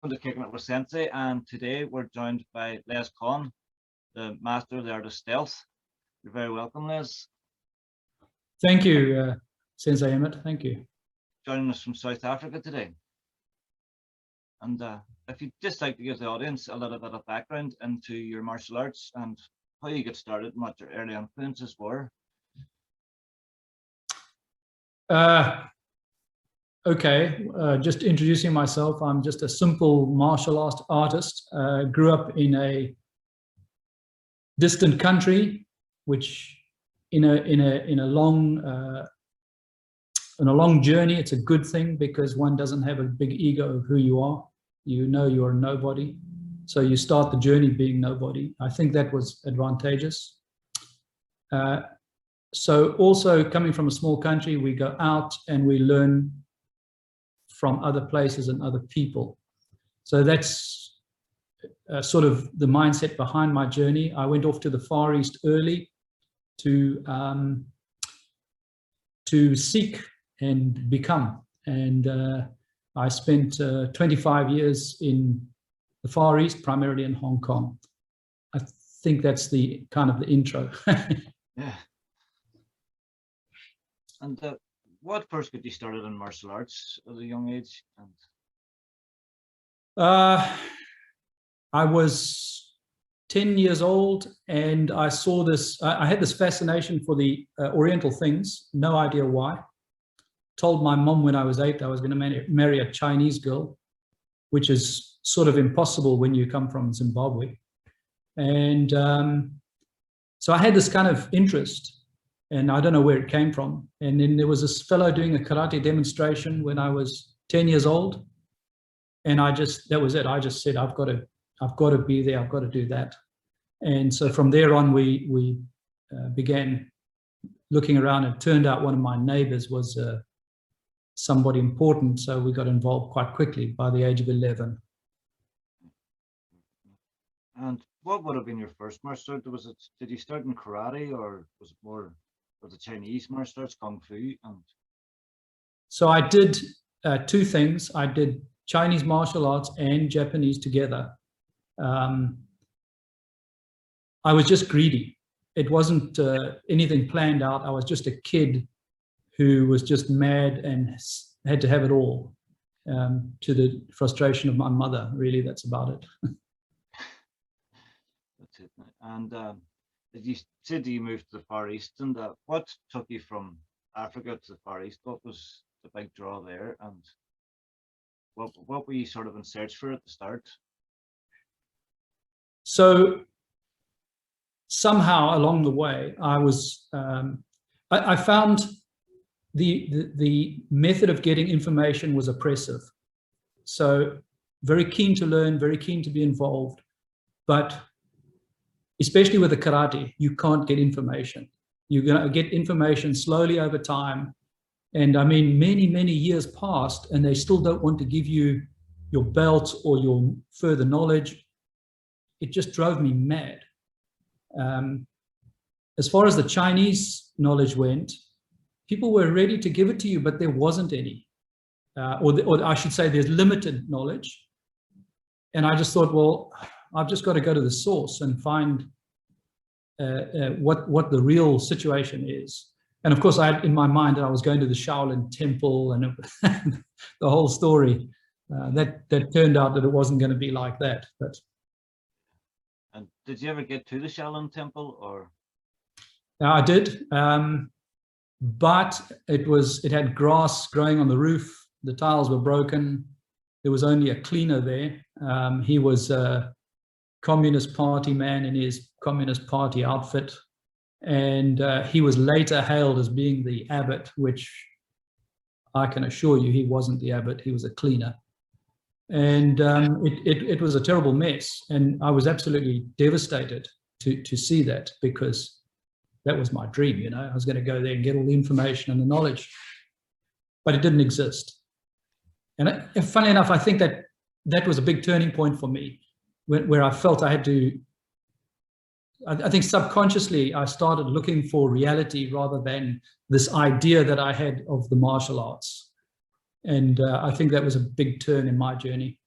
Welcome to Kickin with Sensei, and today we're joined by Les Con, the master of the art of stealth. You're very welcome, Les. Thank you, Sensei Emmett. Thank you. Joining us from South Africa today. And if you'd just like to give the audience a little bit of background into your martial arts and how you get started and what your early influences were. Okay, just introducing myself. I'm just a simple martial artist. Grew up in a distant country, which in a long journey. It's a good thing because one doesn't have a big ego of who you are. You know you are nobody, so you start the journey being nobody. I think that was advantageous. So also coming from a small country, we go out and we learn from other places and other people. So that's sort of the mindset behind my journey. I went off to the Far East early to seek and become. And I spent 25 years in the Far East, primarily in Hong Kong. I think that's the kind of the intro. Yeah. And what first got you started in martial arts at a young age? I was 10 years old and I saw this, I had this fascination for the Oriental things, no idea why. Told my mom when I was 8 I was going to marry a Chinese girl, which is sort of impossible when you come from Zimbabwe. And so I had this kind of interest. And I don't know where it came from. And then there was this fellow doing a karate demonstration when I was 10 years old. And that was it. I just said, I've got to be there. I've got to do that. And so from there on, we began looking around. It turned out one of my neighbors was somebody important. So we got involved quite quickly by the age of 11. And what would have been your first martial art? Did you start in karate, or was it more of the Chinese martial arts, kung fu? So I did two things. I did Chinese martial arts and Japanese together. I was just greedy. It wasn't anything planned out. I was just a kid who was just mad and had to have it all, to the frustration of my mother. Really, that's about it. That's it. And you said you moved to the Far East, and what took you from Africa to the Far East? What was the big draw there, and what were you sort of in search for at the start? So somehow along the way, I was I found the method of getting information was oppressive. So very keen to learn, very keen to be involved, but especially with the karate, you can't get information. You're going to get information slowly over time. And I mean, many, many years passed and they still don't want to give you your belt or your further knowledge. It just drove me mad. As far as the Chinese knowledge went, people were ready to give it to you, but there wasn't any. Or I should say there's limited knowledge. And I just thought, well, I've just got to go to the source and find what the real situation is. And of course, I had in my mind that I was going to the Shaolin Temple and the whole story. That turned out that it wasn't going to be like that. But and did you ever get to the Shaolin Temple, or? I did, but it had grass growing on the roof. The tiles were broken. There was only a cleaner there. He was a Communist Party man in his Communist Party outfit. And he was later hailed as being the abbot, which I can assure you he wasn't the abbot, he was a cleaner. And it was a terrible mess. And I was absolutely devastated to see that, because that was my dream, you know. I was going to go there and get all the information and the knowledge, but it didn't exist. And funny enough, I think that was a big turning point for me, where I felt I had to, I think subconsciously I started looking for reality rather than this idea that I had of the martial arts. And I think that was a big turn in my journey.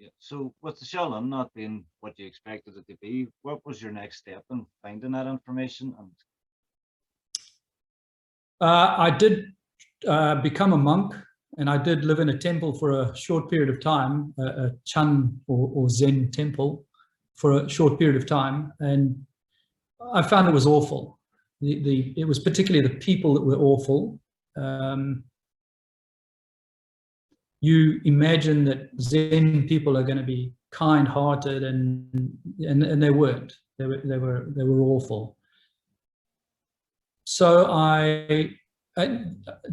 Yeah. So with the Shaolin not being what you expected it to be, what was your next step in finding that information? And I did become a monk, and I did live in a temple for a short period of time, a Chan or Zen temple for a short period of time, and I found it was awful. It was particularly the people that were awful. You imagine that Zen people are going to be kind-hearted, and they weren't. They were awful. So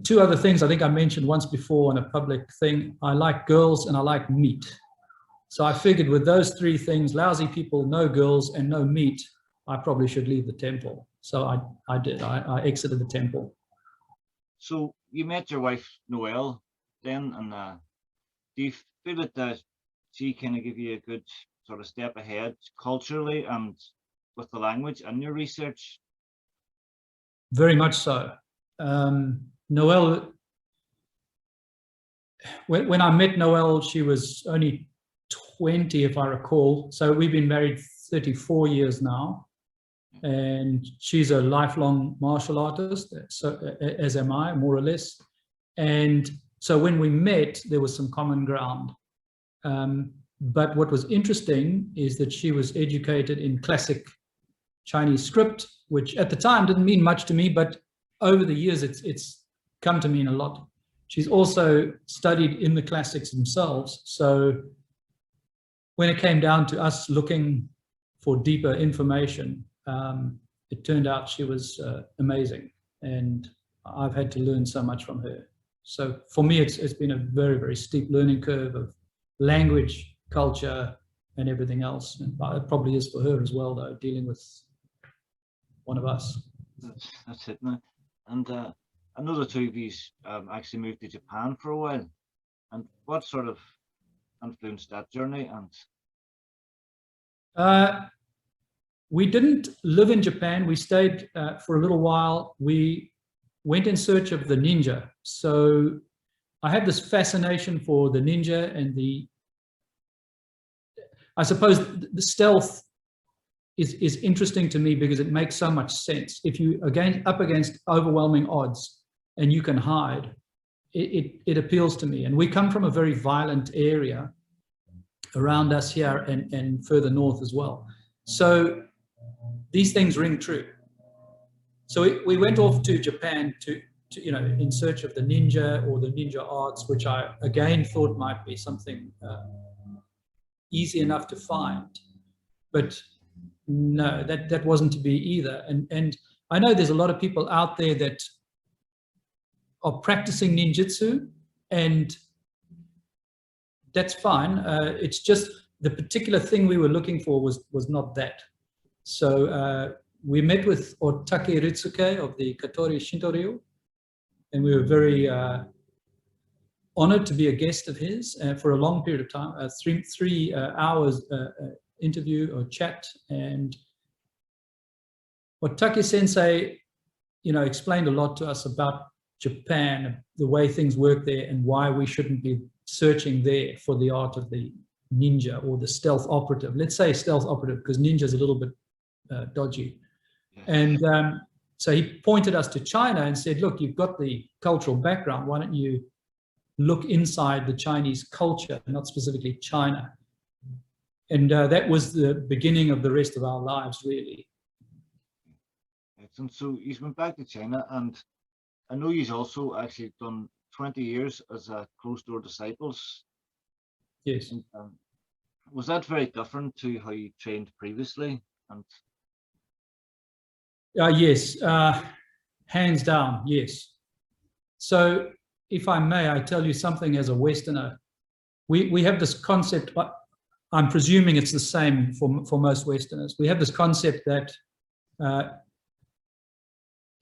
two other things I think I mentioned once before on a public thing. I like girls and I like meat. So I figured with those three things, lousy people, no girls, and no meat, I probably should leave the temple. So I did. I exited the temple. so you met your wife Noelle then, and do you feel that she kind of give you a good sort of step ahead culturally and with the language and your research? Very much so. Noelle, when I met Noelle, she was only 20, if I recall. So we've been married 34 years now, and she's a lifelong martial artist, so as am I, more or less. And so when we met, there was some common ground. But what was interesting is that she was educated in classic Chinese script, which at the time didn't mean much to me, but over the years it's come to mean a lot. She's also studied in the classics themselves. So when it came down to us looking for deeper information, it turned out she was amazing, and I've had to learn so much from her. So for me, it's been a very, very steep learning curve of language, culture, and everything else. And it probably is for her as well, though, dealing with one of us. That's it now. And I know the two of you actually moved to Japan for a while. And what sort of influenced that journey? And we didn't live in Japan. We stayed for a little while. We went in search of the ninja. So I had this fascination for the ninja and I suppose the stealth is interesting to me because it makes so much sense. If you up against overwhelming odds and you can hide, it appeals to me. And we come from a very violent area around us here and further north as well. So these things ring true. So we went off to Japan to in search of the ninja or the ninja arts, which I again thought might be something easy enough to find, but no, that wasn't to be either. And I know there's a lot of people out there that are practicing ninjutsu, and that's fine. It's just the particular thing we were looking for was not that. So we met with Otake Ritsuke of the Katori Shinto-ryu, and we were very honored to be a guest of his for a long period of time, 3 hours interview or chat. And Otake Sensei, explained a lot to us about Japan, the way things work there, and why we shouldn't be searching there for the art of the ninja or the stealth operative. Let's say stealth operative, because ninja is a little bit dodgy. And so he pointed us to China and said, look, you've got the cultural background. Why don't you look inside the Chinese culture, not specifically China? And that was the beginning of the rest of our lives, really. Excellent. So you went back to China, and I know you've also actually done 20 years as a closed door disciples. Yes. And, was that very different to how you trained previously? And yes, hands down, yes. So if I may, I tell you something as a Westerner. We have this concept, I'm presuming it's the same for most Westerners. We have this concept that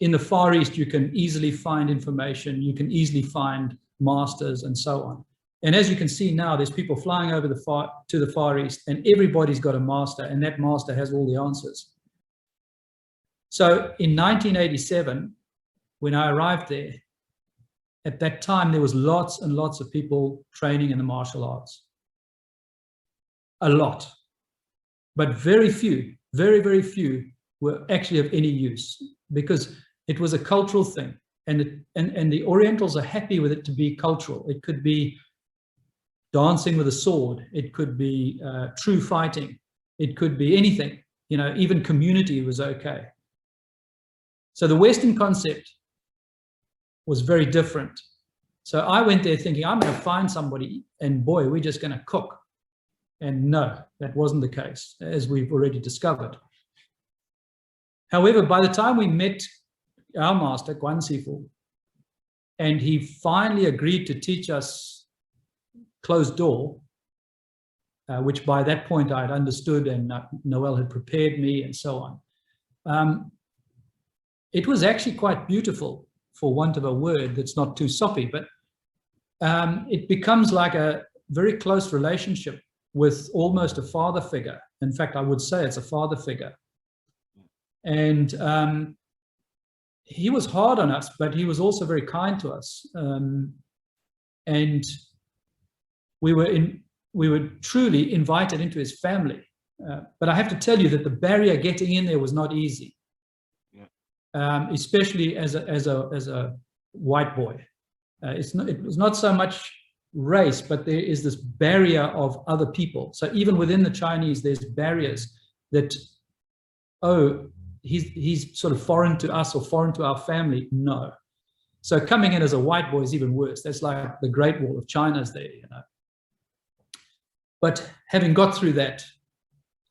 in the Far East, you can easily find information, you can easily find masters and so on. And as you can see now, there's people flying over to the Far East, and everybody's got a master, and that master has all the answers. So in 1987, when I arrived there, at that time, there was lots and lots of people training in the martial arts. a lot, but very few, very, very few were actually of any use, because it was a cultural thing, and the Orientals are happy with it to be cultural. It could be dancing with a sword, it could be true fighting, it could be anything, you know, even community was okay. So the Western concept was very different. So I went there thinking, I'm going to find somebody, and boy, we're just going to cook. And no, that wasn't the case, as we've already discovered. However, by the time we met our master, Guan Sifu, and he finally agreed to teach us closed door, which by that point I had understood, and Noelle had prepared me and so on. It was actually quite beautiful, for want of a word that's not too soppy, but it becomes like a very close relationship with almost a father figure. In fact, I would say it's a father figure. And he was hard on us, but he was also very kind to us. And we were truly invited into his family. But I have to tell you that the barrier getting in there was not easy, especially as a white boy. It was not so much race, but there is this barrier of other people. So even within the Chinese, there's barriers that, oh, he's sort of foreign to us or foreign to our family. No. So coming in as a white boy is even worse. That's like the Great Wall of China's there, you know. But having got through that,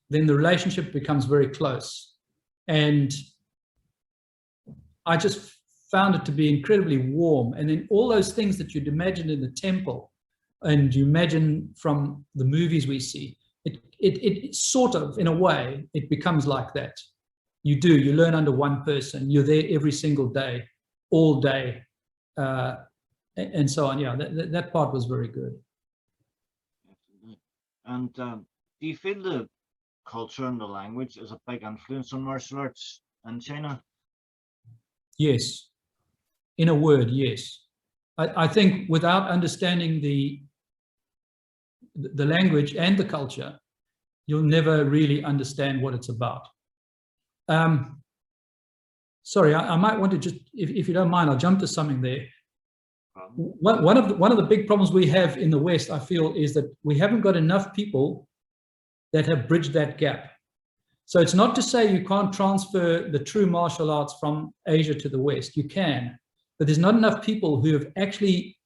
then the relationship becomes very close. And I just found it to be incredibly warm. And then all those things that you'd imagine in the temple and you imagine from the movies we see, it sort of, in a way, it becomes like that. You learn under one person, you're there every single day, all day, and so on. Yeah, that part was very good. And do you feel the culture and the language is a big influence on martial arts in China? Yes. In a word, yes. I think without understanding the language and the culture, you'll never really understand what it's about. Sorry, I might want to just, if you don't mind, I'll jump to something there. One of the big problems we have in the West, I feel, is that we haven't got enough people that have bridged that gap. So it's not to say you can't transfer the true martial arts from Asia to the West. You can, but there's not enough people who have actually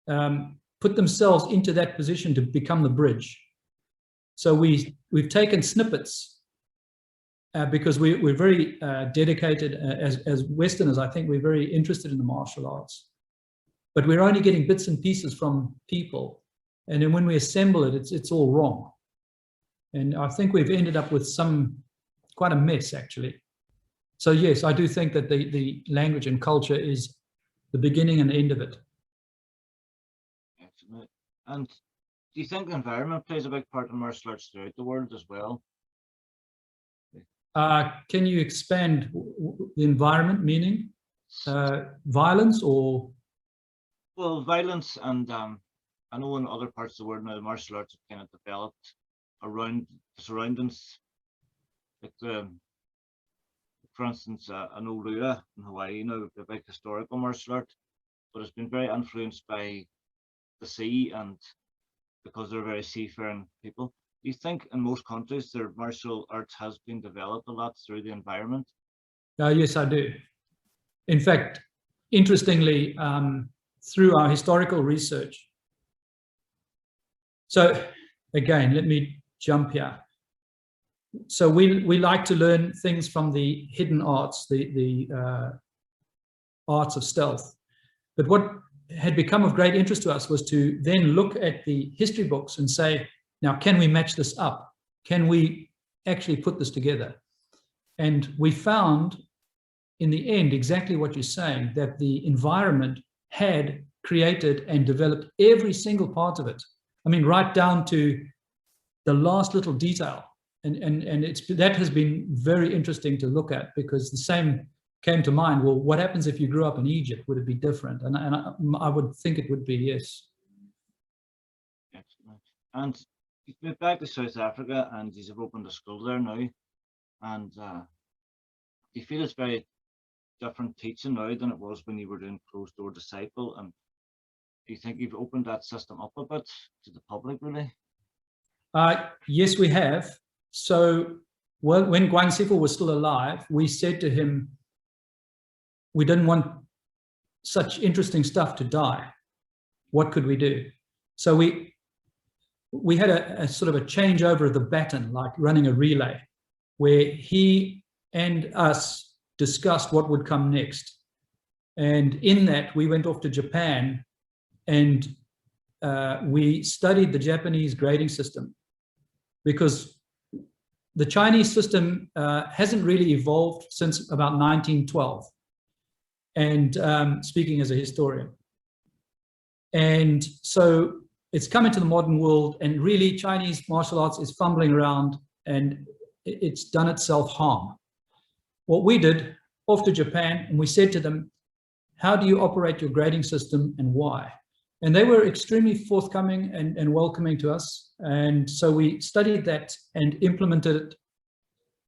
put themselves into that position to become the bridge. So we've taken snippets because we're very dedicated as Westerners. I think we're very interested in the martial arts, but we're only getting bits and pieces from people. And then when we assemble it, it's all wrong. And I think we've ended up with quite a mess, actually. So yes, I do think that the language and culture is the beginning and end of it. Excellent. And do you think the environment plays a big part in martial arts throughout the world as well? Can you expand the environment, meaning violence or? Well, violence, and I know in other parts of the world now the martial arts have kind of developed around the surroundings. Like for instance, I know Rua in Hawaii, you know, a big historical martial art, but it's been very influenced by the sea, and because they're very seafaring people. Do you think in most countries their martial arts has been developed a lot through the environment? Yes, I do. In fact, interestingly, through our historical research. So again, let me jump here. So we like to learn things from the hidden arts, the arts of stealth. But what had become of great interest to us was to then look at the history books and say, now, can we match this up? Can we actually put this together? And we found in the end exactly what you're saying, that the environment had created and developed every single part of it. I mean, right down to the last little detail. And that has been very interesting to look at, because the same came to mind. Well, what happens if you grew up in Egypt? Would it be different? And I would think it would be, yes. Excellent. And you've moved back to South Africa and you've opened a school there now. And do you feel it's very different teaching now than it was when you were doing closed door disciple? And do you think you've opened that system up a bit to the public, really? Yes, we have. So when Guan Sifu was still alive, we said to him, we didn't want such interesting stuff to die. What could we do? So we had a sort of a changeover of the baton, like running a relay, where he and us discussed what would come next. And in that, we went off to Japan and we studied the Japanese grading system, because the Chinese system hasn't really evolved since about 1912. And speaking as a historian. And so it's come into the modern world, and really Chinese martial arts is fumbling around and it's done itself harm. What we did, off to Japan, and we said to them, how do you operate your grading system and why? And they were extremely forthcoming and welcoming to us. And so we studied that and implemented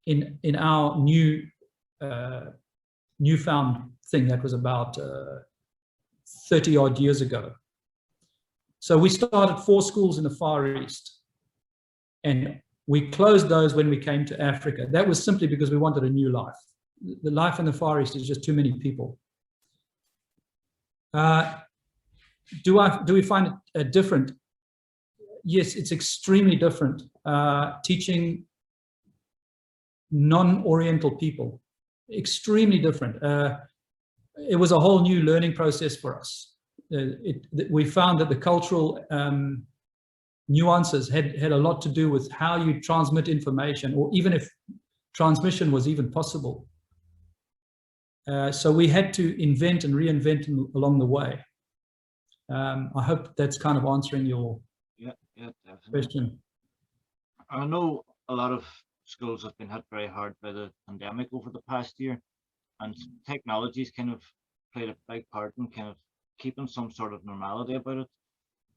it in our newfound thing that was about 30 odd years ago. So we started 4 schools in the Far East, and we closed those when we came to Africa. That was simply because we wanted a new life. The life in the Far East is just too many people. Do we find it different? Yes, it's extremely different. Teaching non-Oriental people, extremely different. It was a whole new learning process for us. We found that the cultural nuances had a lot to do with how you transmit information, or even if transmission was even possible. So we had to invent and reinvent along the way. I hope that's kind of answering your question. I know a lot of schools have been hit very hard by the pandemic over the past year, and technology's kind of played a big part in kind of keeping some sort of normality about it.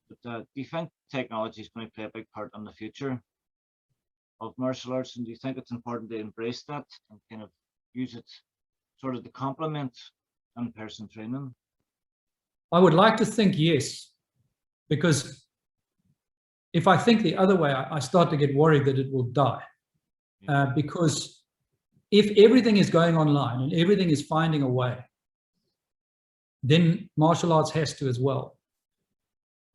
But do you think technology is going to play a big part in the future of martial arts, and do you think it's important to embrace that and kind of use it sort of to complement in-person training? I would like to think yes, because if I think the other way, I start to get worried that it will die. Because if everything is going online and everything is finding a way, then martial arts has to as well.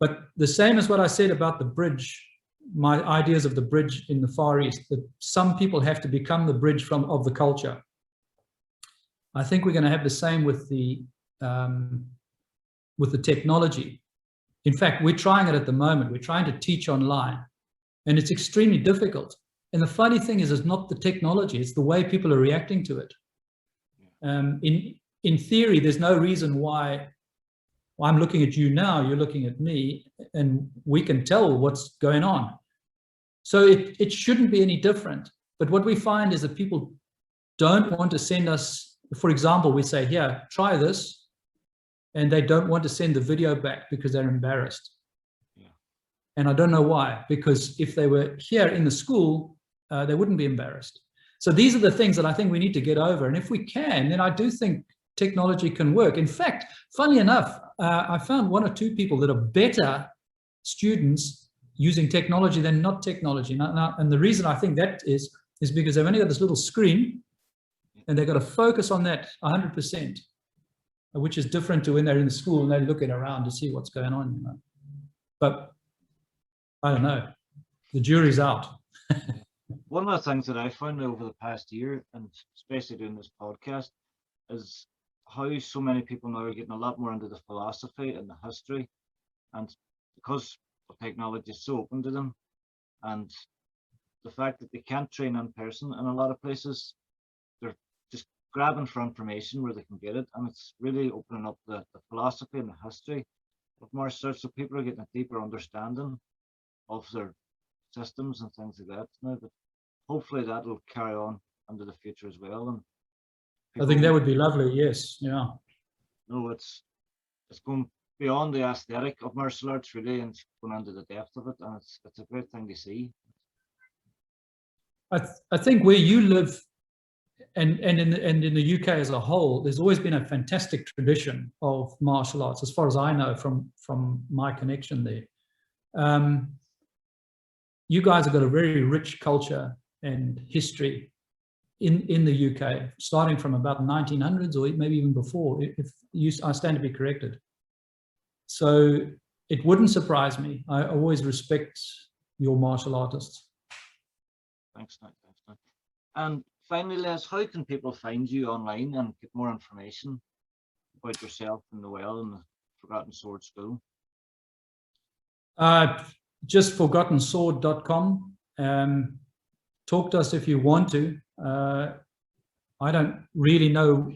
But the same as what I said about the bridge, my ideas of the bridge in the Far East, that some people have to become the bridge of the culture. I think we're going to have the same with the technology. In fact, we're trying it at the moment. We're trying to teach online, and it's extremely difficult. And the funny thing is, it's not the technology, it's the way people are reacting to it. In theory, there's no reason why I'm looking at you now, you're looking at me, and we can tell what's going on. So it shouldn't be any different. But what we find is that people don't want to send us, for example, we say, here, try this, and they don't want to send the video back because they're embarrassed. And I don't know why, because if they were here in the school, they wouldn't be embarrassed. So these are the things that I think we need to get over. And if we can, then I do think technology can work. In fact, funnily enough, I found 1 or 2 people that are better students using technology than not technology. And the reason I think that is because they've only got this little screen and they've got to focus on that 100%, which is different to when they're in the school and they're looking around to see what's going on. But I don't know, the jury's out. One of the things that I found over the past year, and especially doing this podcast, is how so many people now are getting a lot more into the philosophy and the history, and because technology is so open to them, and the fact that they can't train in person in a lot of places, they're just grabbing for information where they can get it, and it's really opening up the philosophy and the history of martial arts, so people are getting a deeper understanding of their systems and things like that now. But hopefully that will carry on into the future as well. And I think that would be lovely. Yes. Yeah. No, it's going beyond the aesthetic of martial arts, really, and going into the depth of it, and it's a great thing to see. I think where you live, and in the UK as a whole, there's always been a fantastic tradition of martial arts, as far as I know from my connection there. You guys have got a very rich culture and history in the UK, starting from about 1900s or maybe even before, if I stand to be corrected. So it wouldn't surprise me. I always respect your martial artists. Thanks, Nick. Thanks, Nick. And finally, Les, how can people find you online and get more information about yourself and Noelle and the Forgotten Sword School? Just forgottensword.com. Talk to us if you want to. I don't really know.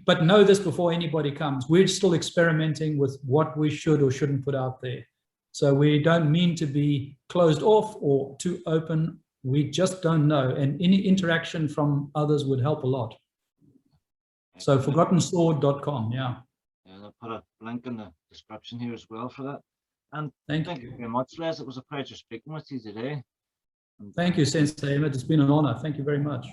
But know this before anybody comes. We're still experimenting with what we should or shouldn't put out there. So we don't mean to be closed off or too open. We just don't know. And any interaction from others would help a lot. So forgottensword.com, yeah. Yeah, I'll put a link in the description here as well for that. And thank you very much, Les. It was a pleasure speaking with you today. Thank you, Sensei Emmett. It's been an honor. Thank you very much.